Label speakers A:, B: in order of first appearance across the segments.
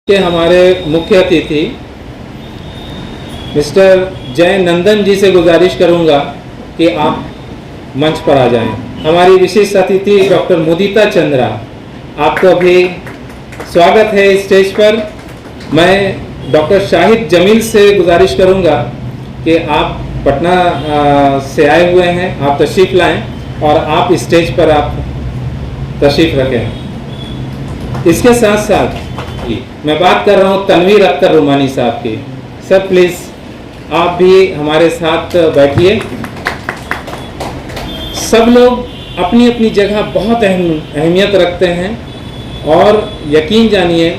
A: के हमारे मुख्य अतिथि मिस्टर जय नंदन जी से गुजारिश करूंगा कि आप मंच पर आ जाएं। हमारी विशेष अतिथि डॉक्टर मुदिता चंद्रा, आपको अभी स्वागत है स्टेज पर। मैं डॉक्टर शाहिद जमील से गुजारिश करूंगा कि आप पटना से आए हुए हैं, आप तशरीफ लाएं और आप स्टेज पर आप तशरीफ रखें। इसके साथ साथ मैं बात कर रहा हूं तनवीर अख्तर रुमानी साहब की। सर प्लीज आप भी हमारे साथ बैठिए। सब लोग अपनी अपनी जगह बहुत अहमियत रखते हैं और यकीन जानिए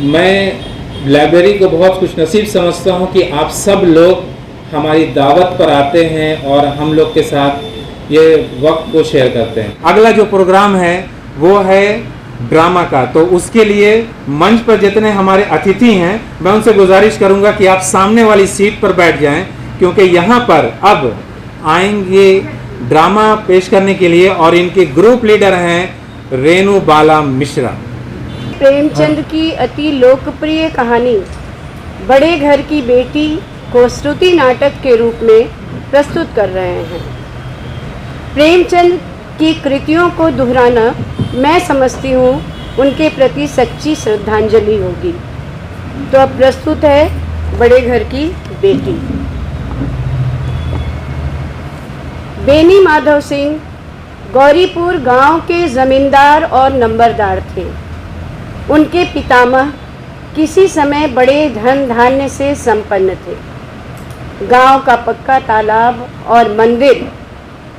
A: मैं लाइब्रेरी को बहुत खुशनसीब समझता हूं कि आप सब लोग हमारी दावत पर आते हैं और हम लोग के साथ ये वक्त को शेयर करते हैं। अगला जो प्रोग्राम है वो है ड्रामा का, तो उसके लिए मंच पर जितने हमारे अतिथि हैं मैं उनसे गुजारिश करूंगा कि आप सामने वाली सीट पर बैठ जाएं, क्योंकि यहाँ पर अब आएंगे ड्रामा पेश करने के लिए और इनके ग्रुप लीडर हैं रेणु बाला मिश्रा।
B: प्रेमचंद की अति लोकप्रिय कहानी बड़े घर की बेटी को श्रुति नाटक के रूप में प्रस्तुत कर रहे हैं। प्रेमचंद की कृतियों को दोहराना मैं समझती हूँ उनके प्रति सच्ची श्रद्धांजलि होगी। तो अब प्रस्तुत है बड़े घर की बेटी। बेनी माधव सिंह गौरीपुर गांव के जमींदार और नंबरदार थे। उनके पितामह किसी समय बड़े धन धान्य से संपन्न थे। गांव का पक्का तालाब और मंदिर,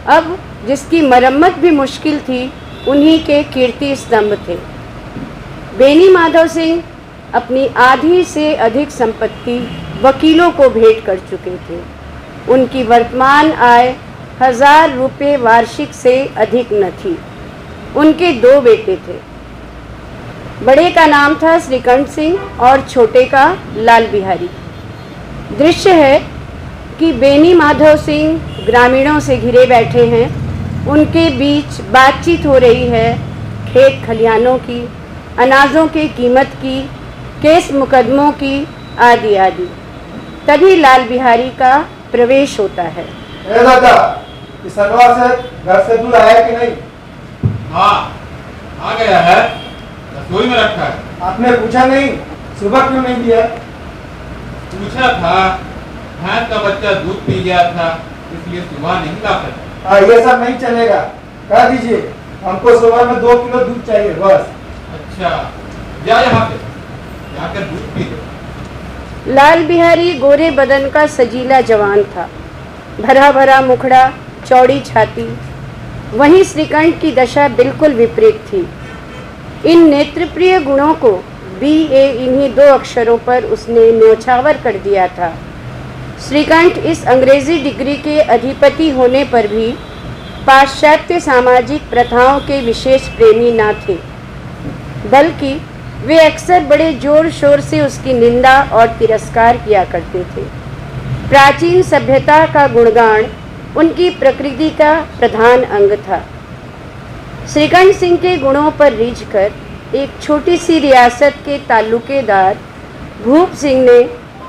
B: अब जिसकी मरम्मत भी मुश्किल थी, उन्हीं के कीर्ति स्तंभ थे। बेनी माधव सिंह अपनी आधी से अधिक संपत्ति वकीलों को भेंट कर चुके थे। उनकी वर्तमान आय 1000 रुपये वार्षिक से अधिक न थी। उनके 2 बेटे थे। बड़े का नाम था श्रीकंठ सिंह और छोटे का लाल बिहारी। दृश्य है कि बेनी माधव सिंह ग्रामीणों से घिरे बैठे हैं। उनके बीच बातचीत हो रही है खेत खलिहानों की, अनाजों की कीमत की, केस मुकदमों की, आदि आदि। तभी लाल बिहारी का प्रवेश होता है।
C: दादा, इस सनवा से घर से दूर आया कि नहीं?
D: हाँ, आ गया है, रसोई में रखा है।
C: आपने पूछा नहीं? सुबह क्यों नहीं दिया?
D: पूछा था, भैंस का बच्चा दूध पी गया था, इसलिए सुबह नहीं ला सका।
C: ये सब नहीं चलेगा, कह दीजिए हमको सुबह में 2 किलो दूध चाहिए बस।
D: अच्छा, जा यहाँ पे, जाकर दूध पी दो।
B: लाल बिहारी गोरे बदन का सजीला जवान था, भरा भरा मुखड़ा, चौड़ी छाती। वहीं श्रीकंठ की दशा बिल्कुल विपरीत थी। इन नेत्रप्रिय गुणों को BA इन्हीं 2 अक्षरों पर उसने न्योछावर कर दिया था। श्रीकंठ इस अंग्रेजी डिग्री के अधिपति होने पर भी पाश्चात्य सामाजिक प्रथाओं के विशेष प्रेमी न थे, बल्कि वे अक्सर बड़े जोर शोर से उसकी निंदा और तिरस्कार किया करते थे। प्राचीन सभ्यता का गुणगान उनकी प्रकृति का प्रधान अंग था। श्रीकंठ सिंह के गुणों पर रीझकर एक छोटी सी रियासत के ताल्लुकेदार भूप सिंह ने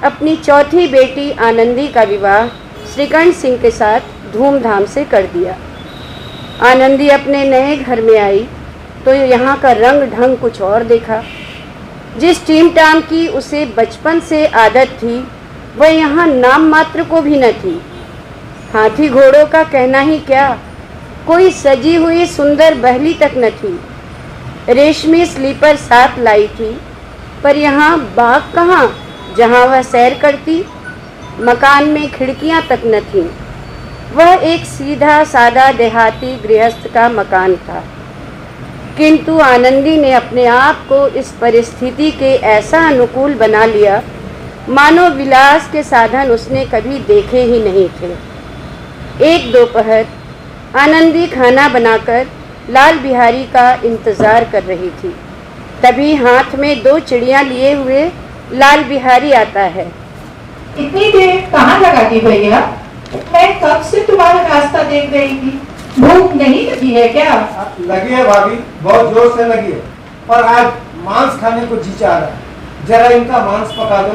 B: अपनी चौथी बेटी आनंदी का विवाह श्रीकंठ सिंह के साथ धूमधाम से कर दिया। आनंदी अपने नए घर में आई तो यहाँ का रंग ढंग कुछ और देखा। जिस टीम टाम की उसे बचपन से आदत थी, वह यहाँ नाम मात्र को भी न थी। हाथी घोड़ों का कहना ही क्या, कोई सजी हुई सुंदर बहली तक न थी। रेशमी स्लीपर साथ लाई थी, पर यहाँ बाग कहाँ जहाँ वह सैर करती। मकान में खिड़कियाँ तक न थीं। वह एक सीधा सादा देहाती गृहस्थ का मकान था। किंतु आनंदी ने अपने आप को इस परिस्थिति के ऐसा अनुकूल बना लिया मानो विलास के साधन उसने कभी देखे ही नहीं थे। एक दोपहर आनंदी खाना बनाकर लाल बिहारी का इंतज़ार कर रही थी। तभी हाथ में 2 चिड़ियाँ लिए हुए लाल बिहारी आता है।
E: इतनी देर कहाँ लगा दी भैया? मैं कब से तुम्हारा रास्ता देख रही थी। भूख नहीं लगी है क्या?
C: लगी है भाभी, बहुत जोर से लगी है, पर आज मांस खाने को जी चाह रहा है। जरा इनका मांस पका दो।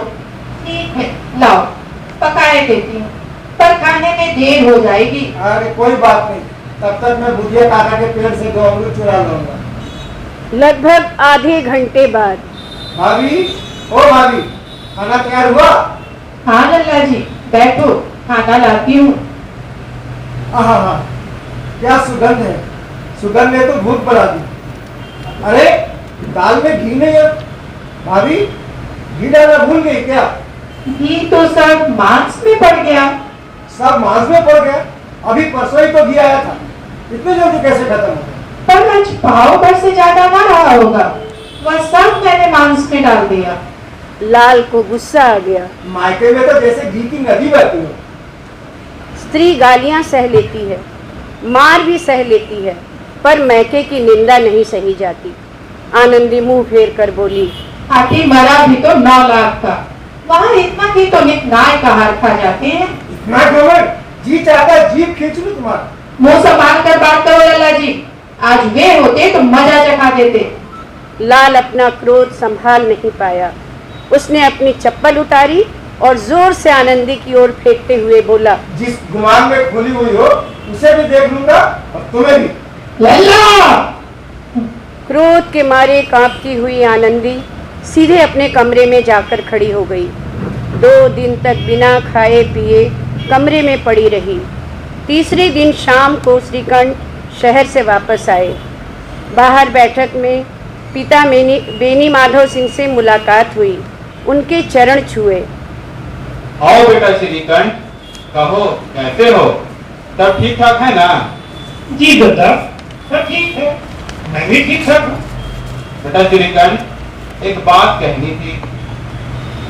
E: ठीक है, लाओ पकाए देती हूँ, पर खाने में देर हो जाएगी।
C: अरे कोई बात नहीं, तब तक मैं बुढ़िया काका के पेड़ से 2 अंगूर चुरा लूंगा।
B: लगभग आधे घंटे बाद
C: भाभी, ओ भाभी, खाना तैयार हुआ?
E: हाँ लल्ला जी, बैठो, खाना लाती हूँ।
C: हाँ, क्या सुगंध है, सुगंध ने तो भूख बढ़ा दी। अरे दाल में घी नहीं है भाभी, घी डालना भूल गई क्या?
E: घी तो सब मांस में पड़ गया।
C: सब मांस में पड़ गया? अभी परसों ही तो घी आया था, इतने जल्दी कैसे खत्म हो गया?
E: पर आज पाव भर से ज्यादा ना रहा होगा, वह सब मैंने मांस में डाल दिया।
B: लाल को गुस्सा आ गया।
C: मायके में तो जैसे घी की नदी बहती हो।
B: स्त्री गालियां सह लेती है, मार भी सह लेती है, पर मैके की निंदा नहीं सही जाती। आनंदी मुंह फेर कर बोली,
E: हाथी मरा भी तो 9 लाख का, वहाँ इतना ही तो नित गाय का हार खा जाते हैं।
C: इतना घमंड, जी चाहता जीभ खींच लूं तुम्हारा।
E: मुंह संभाल कर बात करो लल्ला जी, आज वे होते तो मजा चखा देते।
B: लाल अपना क्रोध संभाल नहीं पाया। उसने अपनी चप्पल उतारी और जोर से आनंदी की ओर फेंकते हुए बोला,
C: जिस गुमान में खोली हुई हो उसे भी देख लूंगा और तुम्हें भी।
E: लल्ला!
B: क्रोध के मारे कांपती हुई आनंदी सीधे अपने कमरे में जाकर खड़ी हो गई। 2 दिन तक बिना खाए पिए कमरे में पड़ी रही। तीसरे दिन शाम को श्रीकंठ शहर से वापस आए। बाहर बैठक में पिता बेनी माधव सिंह से मुलाकात हुई। उनके चरण छुए।
D: आओ बेटा श्रीकंठ, कहो कैसे हो, सब ठीक ठाक है ना?
F: जी दादा, सब ठीक है, मैं भी ठीक ठाक हूँ।
D: बेटा श्रीकंठ, एक बात कहनी थी।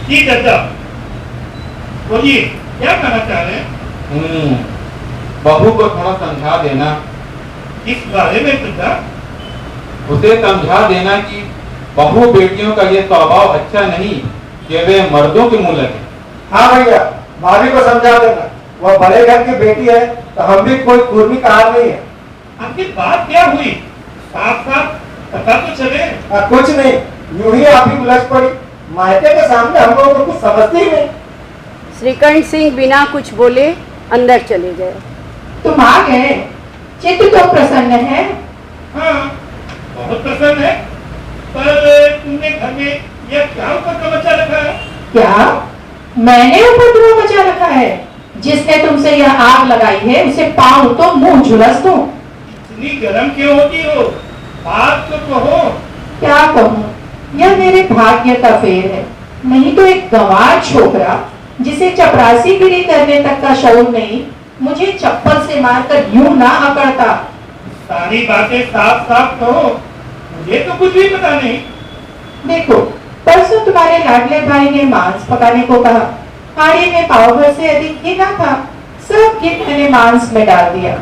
F: जी दादा, बोलिए क्या कहना चाह रहे हैं?
D: बहू को थोड़ा समझा देना।
F: इस बारे में दादा?
D: उसे समझा देना कि बहू बेटियों का ये स्वभाव अच्छा नहीं कि वे मर्दों के मुंह लगे।
C: हाँ भैया, भाभी को समझा देना, वह बड़े घर की बेटी है तो हम भी कोई कुर्मी कहार नहीं है।
F: आपकी बात क्या हुई, साफ साफ पता तो चले।
C: कुछ नहीं, यूं ही आप ही उलझ पड़ी। मायके के सामने हम लोगों को कुछ समझती ही नहीं।
B: श्रीकंठ सिंह बिना कुछ बोले अंदर चले गए।
E: तुम आ गए, चित्त तो प्रसन्न है।
F: हाँ, बहुत प्रसन्न है, पर तुमने घर में यह क्या उपद्रव मचा रखा है?
E: क्या मैंने उपद्रव मचा रखा है? जिसने तुमसे यह आग लगाई है उसे पाऊं तो मुंह झुलस दूं।
F: इतनी गर्म क्यों होती हो, बात तो कहो।
E: क्या कहूँ, यह मेरे भाग्य का फेर है। नहीं तो एक गंवार छोकरा जिसे चपरासीगिरी करने तक का शौक नहीं, मुझे चप्पल से मारकर यूं ना अकड़ता।
F: सारी बातें साफ साफ कहो, मुझे तो कुछ भी पता नहीं।
E: देखो, परसों तुम्हारे लाडले भाई ने मांस पकाने को कहा। हांडी में पाव भर से अधिक घी ना था, सब घी मैंने मांस में डाल दिया।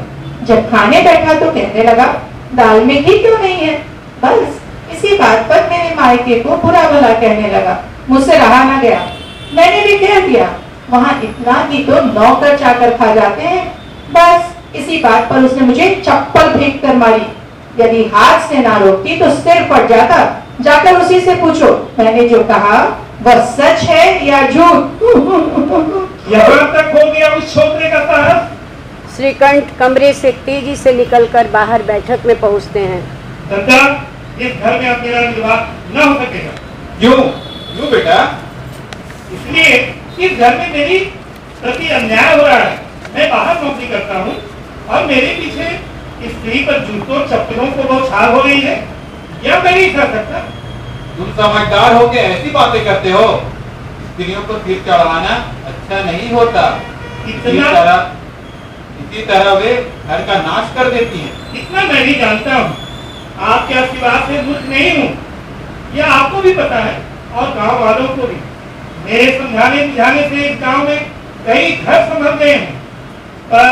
E: जब खाने बैठा तो कहने लगा, दाल में घी क्यों नहीं है? बस इसी बात पर मेरे मायके को बुरा भला कहने लगा। मुझसे रहा ना गया, मैंने भी कह दिया, वहाँ इतना घी तो नौकर चाकर खा जाते हैं। बस इसी बात पर उसने मुझे चप्पल फेंक कर मारी। यदि हाथ से ना रोकती तो सिर फट जाता। जाकर उसी से पूछो, मैंने जो कहा वह सच है या झूठ?
F: यहाँ तक हो गया उस छोकरे का साहस।
B: श्रीकंठ कमरे से तेजी से निकलकर बाहर बैठक में पहुंचते हैं।
F: दादा, इस घर में अब मेरा विवाह न हो सकेगा।
D: क्यों क्यों बेटा?
F: इसलिए इस घर में मेरी प्रति अन्याय हो रहा है। मैं बाहर नौकरी करता हूँ और मेरे पीछे स्त्री पर जूतों चप्पलों को बौछार हो रही है, यह मैं नहीं कर सकता।
D: तुम समझदार होके ऐसी बातें करते हो? स्त्रियों को सिर चढ़ाना अच्छा नहीं होता। इसी तरह वे घर का नाश कर देती हैं।
F: इतना मैं भी जानता हूँ, आपके आशीर्वाद से मुक्त नहीं हूँ, यह आपको भी पता है और गांव वालों को भी। मेरे समझाने बुझाने से इस गांव में कई घर संभल गए हैं, पर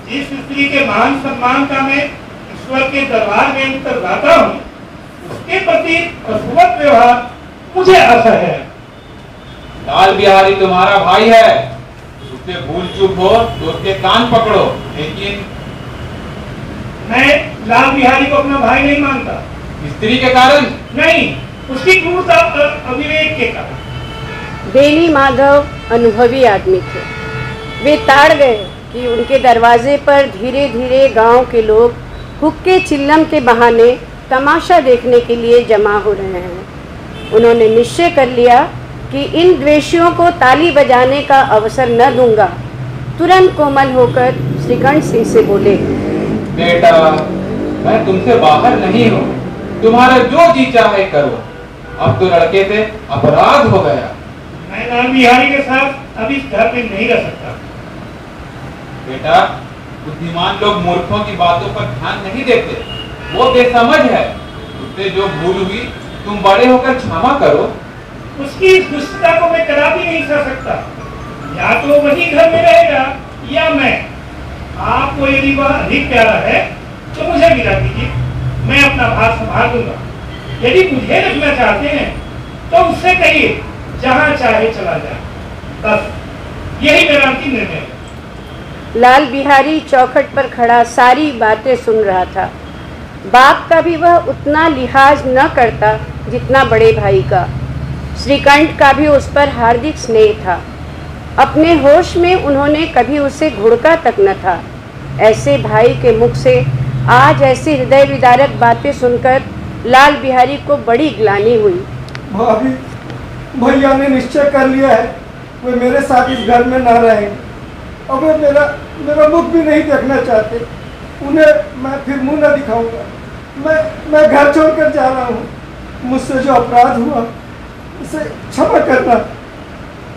F: जिस स्त्री के मान सम्मान का मैं ईश्वर के दरबार में उत्तरदाता हूँ, उसके प्रति पशुवत व्यवहार मुझे असह्य है।
D: लाल बिहारी तुम्हारा भाई है, उससे भूल चूक हो तो उसके कान पकड़ो, लेकिन
F: मैं लाल बिहारी को अपना भाई नहीं मानता।
D: स्त्री के कारण?
F: नहीं, उसकी क्रूरता अविवेक के कारण।
B: बेनी माधव अनुभवी आदमी थे। वे ताड़ गए कि उनके दरवाजे पर धीरे धीरे गांव के लोग हुक्के चिल्लम के बहाने तमाशा देखने के लिए जमा हो रहे हैं। उन्होंने निश्चय कर लिया कि इन द्वेषियों को ताली बजाने का अवसर न दूंगा। तुरंत कोमल होकर श्रीकंठ सिंह से बोले,
D: बेटा, मैं तुमसे बाहर नहीं हूँ, तुम्हारा जो जी चाहे करो। अब तो लड़के से अपराध हो गया।
F: मैं लाल बिहारी के साथ अब इस घर में नहीं रह सकता।
D: बेटा, बुद्धिमान लोग मूर्खों की बातों पर ध्यान नहीं देते, वो बेसमझ है। उससे जो भूल हुई तुम बड़े होकर क्षमा करो।
F: उसकी इस दुष्टता को मैं कदापि नहीं सह सकता। या तो वही घर में रहेगा या मैं। आपको यदि वह अधिक प्यारा है तो मुझे विदा कीजिए, मैं अपना भार संभाल दूंगा। यदि मुझे रखना चाहते हैं तो उससे कहिए जहां चाहे चला जाए। बस यही मेरा अंतिम निर्णय है।
B: लाल बिहारी चौखट पर खड़ा सारी बातें सुन रहा था। बाप का भी वह उतना लिहाज न करता जितना बड़े भाई का। श्रीकंठ का भी उस पर हार्दिक स्नेह था। अपने होश में उन्होंने कभी उसे घुड़का तक न था। ऐसे भाई के मुख से आज ऐसी हृदय विदारक बातें सुनकर लाल बिहारी को बड़ी ग्लानि हुई।
C: भाभी, भैया ने निश्चय कर लिया है, वे मेरे साथ इस घर में न रहेंगे। अब वे मेरा मुख भी नहीं देखना चाहते। उन्हें मैं फिर मुंह न दिखाऊंगा। मैं घर छोड़कर जा रहा हूँ। मुझसे जो अपराध हुआ उसे क्षमा करना।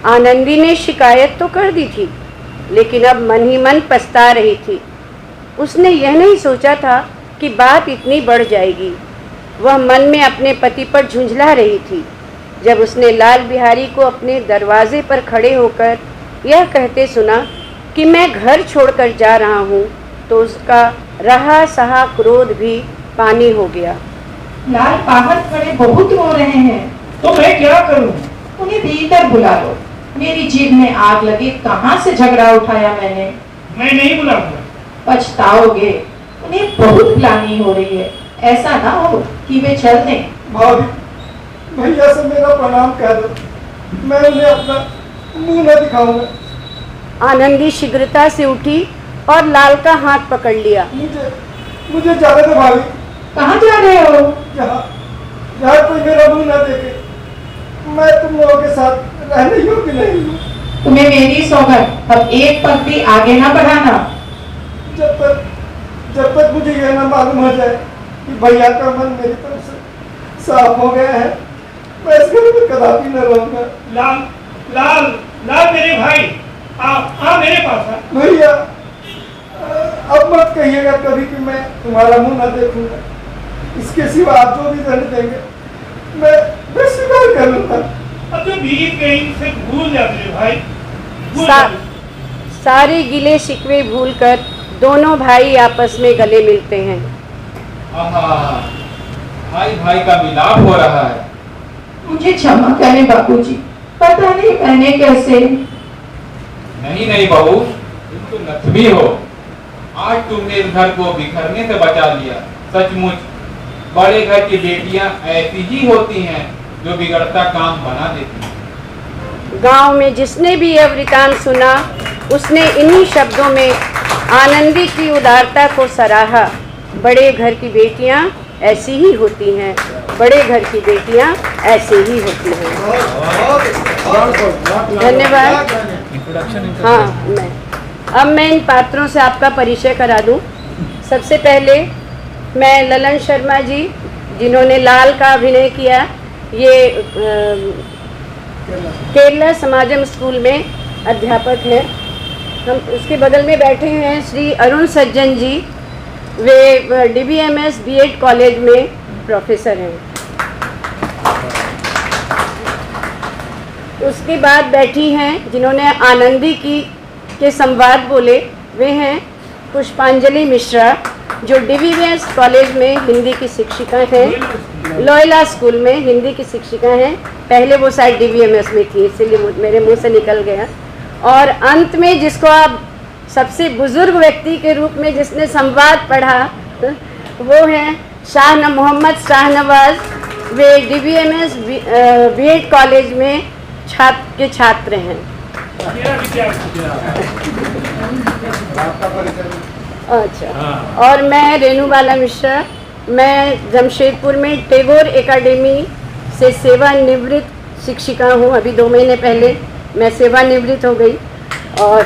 B: आनंदी ने शिकायत तो कर दी थी, लेकिन अब मन ही मन पछता रही थी। उसने यह नहीं सोचा था कि बात इतनी बढ़ जाएगी। वह मन में अपने पति पर झुंझला रही थी। जब उसने लाल बिहारी को अपने दरवाजे पर खड़े होकर यह कहते सुना कि मैं घर छोड़कर जा रहा हूँ, तो उसका रहा सहा क्रोध भी पानी हो गया।
E: लाल बाहर खड़े बहुत रो रहे हैं।
F: तो मैं क्या करूं?
E: उन्हें भीतर बुला लो। मेरी जीभ में आग लगी, कहाँ से झगड़ा उठाया मैंने।
F: मैं नहीं बुलाऊंगा।
E: पछताओगे। उन्हें बहुत ग्लानि हो रही है। ऐसा ना हो कि वे चल दें।
C: भाभी, भैया से मेरा प्रणाम कह दो। मैं उन्हें अपना मुंह न दिखाऊंगा।
B: आनंदी शीघ्रता से उठी और लाल का हाथ पकड़ लिया।
C: मुझे जाने दो भाभी।
E: कहाँ जा रहे हो?
C: जहाँ कोई मेरा मुंह न देखे। मैं तुम लोगों के साथ रहने योग्य नहीं हूँ।
E: तुम्हें मेरी सौगंध, अब एक पग भी आगे ना बढ़ाना।
C: जब तक मुझे यह ना मालूम हो जाए कि भैया का मन मेरी तरफ से साफ हो गया है, मैं इस घर में कदापि न रहूंगा।
F: लाल लाल लाल मेरे भाई, आ मेरे पास आ।
C: भैया, अब मत कहिएगा कभी कि मैं तुम्हारा मुंह न देखूंगा। इसके सिवा आप जो भी दंड देंगे मैं स्वीकार कर लूंगा।
F: अब जो बीत गई उसे भूल जा मेरे भाई, भूल जा।
B: सारे गिले शिकवे भूलकर दोनों भाई आपस में गले मिलते हैं।
D: आहा, भाई भाई का मिलाप हो रहा है।
E: मुझे क्षमा करें बाबूजी, पता नहीं मैंने कैसे।
D: नहीं बहू, तुम तो लक्ष्मी हो। आज तुमने इस घर को बिखरने से बचा लिया। सचमुच बड़े घर की बेटियां ऐसी ही होती हैं जो बिगड़ता काम बना देती हैं।
B: गांव में जिसने भी यह वृतांत सुना, उसने इन्हीं शब्दों में आनंदी की उदारता को सराहा। बड़े घर की बेटियां ऐसी ही होती हैं। बड़े घर की बेटियां ऐसी ही होती हैं। धन्यवाद। हाँ, मैं इन पात्रों से आपका परिचय करा दूं। सबसे पहले मैं ललन शर्मा जी, जिन्होंने लाल का अभिनय किया, ये केरला समाजम स्कूल में अध्यापक हैं। हम उसके बगल में बैठे हैं श्री अरुण सज्जन जी, वे DBMS B.Ed कॉलेज में प्रोफेसर हैं। उसके बाद बैठी हैं जिन्होंने आनंदी के संवाद बोले, वे हैं पुष्पांजलि मिश्रा, जो DBMS कॉलेज में हिंदी की शिक्षिका हैं। लोयला स्कूल में हिंदी की शिक्षिका हैं। पहले वो शायद DBMS में थी, इसलिए मेरे मुंह से निकल गया। और अंत में जिसको आप सबसे बुजुर्ग व्यक्ति के रूप में जिसने संवाद पढ़ा, वो हैं मोहम्मद शाहनवाज, वे DBMS बीएड कॉलेज में छात्र हैं।
F: मेरा विद्यार्थी।
C: आपका परिचय?
B: अच्छा। और मैं रेणुबाला मिश्रा, मैं जमशेदपुर में टैगोर एकेडमी से सेवानिवृत्त शिक्षिका हूँ। अभी 2 महीने पहले मैं सेवानिवृत्त हो गई और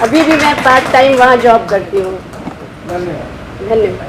B: अभी भी मैं पार्ट टाइम वहाँ जॉब करती हूँ।
C: धन्यवाद।
B: धन्यवाद।